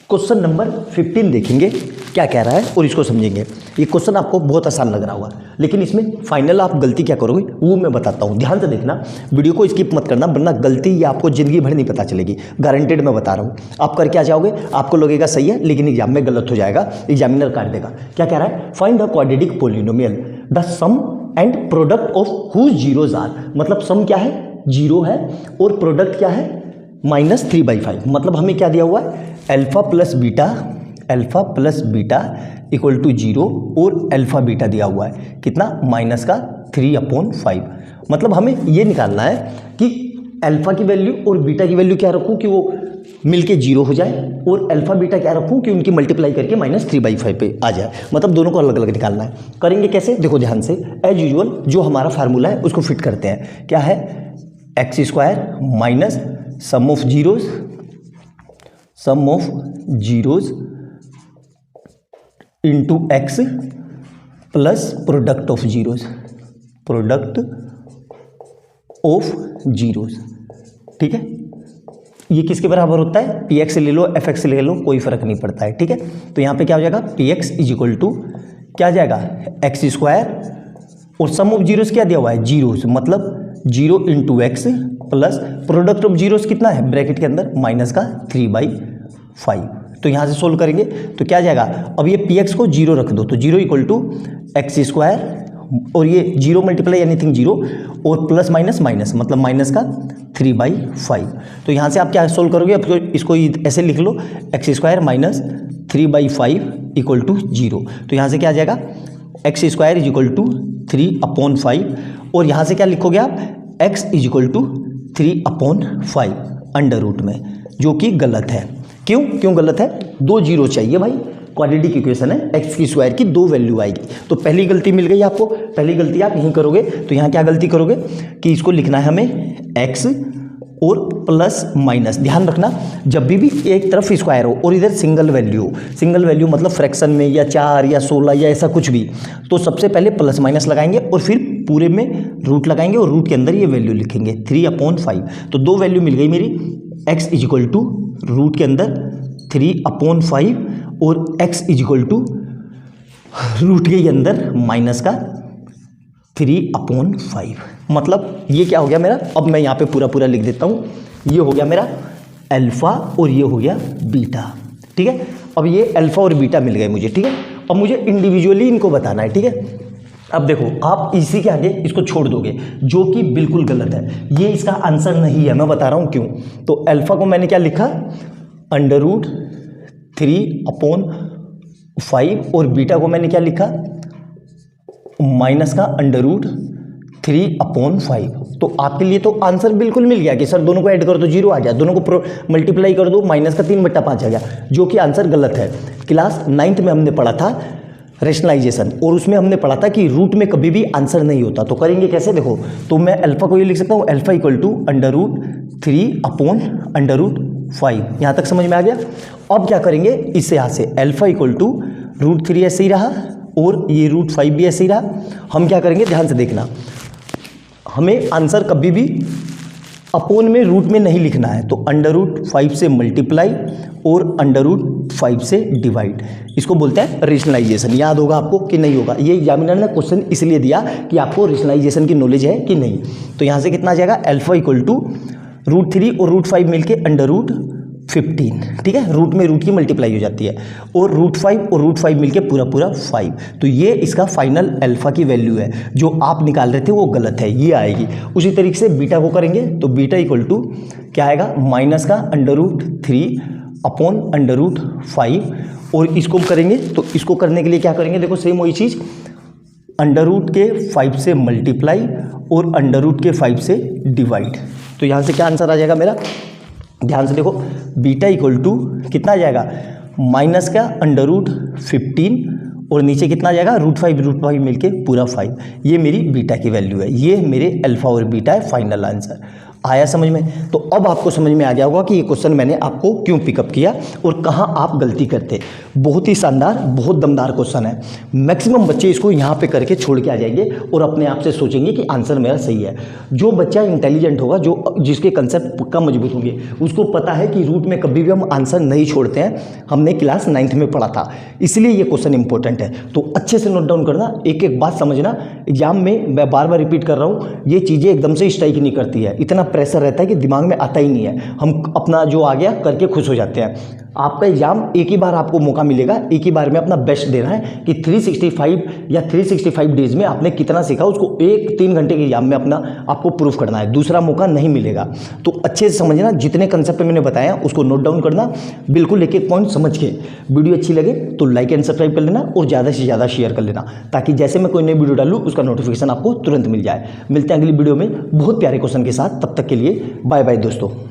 Question number 15 देखेंगे क्या कह रहा है और इसको समझेंगे। ये क्वेश्चन आपको बहुत आसान लग रहा होगा, लेकिन इसमें फाइनल आप गलती क्या करोगे वो मैं बताता हूँ। ध्यान से देखना, वीडियो को स्किप मत करना, वरना गलती ये आपको जिंदगी भर नहीं पता चलेगी। गारंटेड मैं बता रहा हूँ। आप कर क्या जाओगे, आपको लगेगा सही है, लेकिन एग्जाम में गलत हो जाएगा, एग्जामिनर काट देगा। क्या कह रहा है, find the quadratic polynomial the sum and product of whose zeroes are. मतलब सम क्या है, जीरो है, और प्रोडक्ट क्या है, -3/5। मतलब हमें क्या दिया हुआ है, alpha plus beta equal to 0 और अल्फा बीटा दिया हुआ है कितना, -3/5। मतलब हमें ये निकालना है कि अल्फा की वैल्यू और बीटा की वैल्यू क्या रखूं कि वो मिलके 0 हो जाए, और अल्फा बीटा क्या रखूं कि उनकी मल्टीप्लाई करके -3/5 पे आ जाए। मतलब दोनों को अलग अलग निकालना है। करेंगे कैसे, देखो ध्यान से। एज यूजुअल जो हमारा फार्मूला है उसको फिट करते हैं। क्या है, x² minus sum of zeros into x plus product of zeros. ठीक है, ये किसके बराबर होता है, px ले लो fx ले लो, कोई फर्क नहीं पड़ता है। ठीक है, तो यहाँ पे क्या हो जाएगा, px इज इक्वल टू क्या आ जाएगा, x² और सम ऑफ जीरोज क्या दिया हुआ है, जीरोज, मतलब 0 into x plus product of zeros कितना है, ब्रैकेट के अंदर -3/5। तो यहाँ से सोल्व करेंगे तो क्या जाएगा, अब ये px को 0 रख दो, तो 0 इक्वल टू x² और ये 0 मल्टीप्लाई एनीथिंग 0 और प्लस माइनस मतलब -3/5। तो यहाँ से आप क्या सोल्व करोगे, अब इसको ऐसे लिख लो, x² माइनस 3/5 इक्वल टू 0। तो यहाँ से क्या आ जाएगा, x² इज इक्वल टू 3/5, और यहाँ से क्या लिखोगे आप, x is equal to 3/5 under root में, जो कि गलत है। क्यों गलत है, 2 जीरो चाहिए भाई, क्वाड्रेटिक इक्वेशन है, x² की 2 वैल्यू आएगी। तो पहली गलती मिल गई आपको, पहली गलती आप यहीं करोगे। तो यहाँ क्या गलती करोगे कि इसको लिखना है हमें x और प्लस माइनस। ध्यान रखना, जब भी एक तरफ स्क्वायर हो और इधर सिंगल वैल्यू मतलब फ्रैक्शन में या 4 या 16 या ऐसा कुछ भी, तो सबसे पहले प्लस माइनस लगाएंगे और फिर पूरे में रूट लगाएंगे और रूट के अंदर ये वैल्यू लिखेंगे 3/5। तो 2 वैल्यू मिल गई मेरी, x is equal to root के अंदर 3/5 और x is equal to root के अंदर माइनस का 3/5। मतलब ये क्या हो गया मेरा, अब मैं यहाँ पे पूरा लिख देता हूँ। ये हो गया मेरा अल्फा और ये हो गया बीटा। ठीक है, अब ये अल्फा और बीटा मिल गए मुझे। ठीक है, अब मुझे इंडिविजुअली इनको बताना है। ठीक है, अब देखो, आप इसी के आगे इसको छोड़ दोगे, जो कि बिल्कुल गलत है। ये इसका आंसर नहीं है, मैं बता रहा हूँ क्यों। तो अल्फा को मैंने क्या लिखा, √3/5, और बीटा को मैंने क्या लिखा, माइनस का √3/5। तो आपके लिए तो आंसर बिल्कुल मिल गया कि सर दोनों को ऐड कर दो 0 आ गया, दोनों को मल्टीप्लाई कर दो माइनस का 3/5 आ गया, जो कि आंसर गलत है। क्लास 9th में हमने पढ़ा था रेशनलाइजेशन, और उसमें हमने पढ़ा था कि रूट में कभी भी आंसर नहीं होता। तो करेंगे कैसे, देखो, तो मैं अल्फा को ये लिख सकता हूँ, अल्फा इक्वल टू √3/5। यहाँ तक समझ में आ गया। अब क्या करेंगे, इससे यहाँ से अल्फा इक्वल टू √3 ऐसे ही रहा और ये √5 भी ऐसे ही रहा। हम क्या करेंगे, ध्यान से देखना, हमें आंसर कभी भी अपोन में रूट में नहीं लिखना है। तो √5 से मल्टीप्लाई और √5 से डिवाइड, इसको बोलते हैं रेशनलाइजेशन। याद होगा आपको कि नहीं होगा, ये एग्जामिनर ने क्वेश्चन इसलिए दिया कि आपको रेशनलाइजेशन की नॉलेज है कि नहीं। तो यहाँ से कितना आ जाएगा, अल्फा इक्वल टू √3 और √5 मिलके √15। ठीक है, रूट में रूट की मल्टीप्लाई हो जाती है, और √5 और √5 मिलके पूरा 5। तो ये इसका फाइनल अल्फा की वैल्यू है। जो आप निकाल रहे थे वो गलत है, ये आएगी। उसी तरीके से बीटा को करेंगे, तो बीटा इक्वल टू क्या आएगा, माइनस का √3/5, और इसको करेंगे तो इसको करने के लिए क्या करेंगे, देखो सेम वही चीज़, √5 से मल्टीप्लाई और √5 से डिवाइड। तो यहाँ से क्या आंसर आ जाएगा मेरा, ध्यान से देखो, बीटा इक्वल टू कितना आ जाएगा, माइनस का √15 और नीचे कितना आ जाएगा, √5 मिलके पूरा 5। ये मेरी बीटा की वैल्यू है, ये मेरे अल्फा और बीटा है, फाइनल आंसर। आया समझ में? तो अब आपको समझ में आ गया होगा कि ये क्वेश्चन मैंने आपको क्यों पिकअप किया और कहाँ आप गलती करते। बहुत ही शानदार, बहुत दमदार क्वेश्चन है। मैक्सिमम बच्चे इसको यहाँ पे करके छोड़ के आ जाएंगे और अपने आप से सोचेंगे कि आंसर मेरा सही है। जो बच्चा इंटेलिजेंट होगा, जो जिसके कंसेप्ट पक्का मजबूत होंगे, उसको पता है कि रूट में कभी भी हम आंसर नहीं छोड़ते हैं। हमने क्लास 9th में पढ़ा था, इसलिए ये क्वेश्चन इंपॉर्टेंट है। तो अच्छे से नोट डाउन करना, एक एक बात समझना। एग्जाम में मैं बार बार रिपीट कर रहा हूँ, ये चीज़ें एकदम से स्ट्राइक नहीं करती है, इतना प्रेशर रहता है कि दिमाग में आता ही नहीं है। हम अपना जो आ गया करके खुश हो जाते हैं। आपका एग्जाम एक ही बार आपको मौका मिलेगा, एक ही बार में अपना बेस्ट देना है कि 365 या 365 डेज में आपने कितना सीखा, उसको 1-3 घंटे के एग्जाम में अपना आपको प्रूफ करना है। दूसरा मौका नहीं मिलेगा। तो अच्छे से समझना, जितने कंसेप्ट मैंने बताया उसको नोट डाउन करना, बिल्कुल एक एक पॉइंट समझ के। वीडियो अच्छी लगे तो लाइक एंड सब्सक्राइब कर लेना और ज़्यादा से ज़्यादा शेयर कर लेना, ताकि जैसे मैं कोई नई वीडियो डालूँ उसका नोटिफिकेशन आपको तुरंत मिल जाए। मिलते हैं अगली वीडियो में बहुत प्यारे क्वेश्चन के साथ। तब तक के लिए बाय बाय दोस्तों।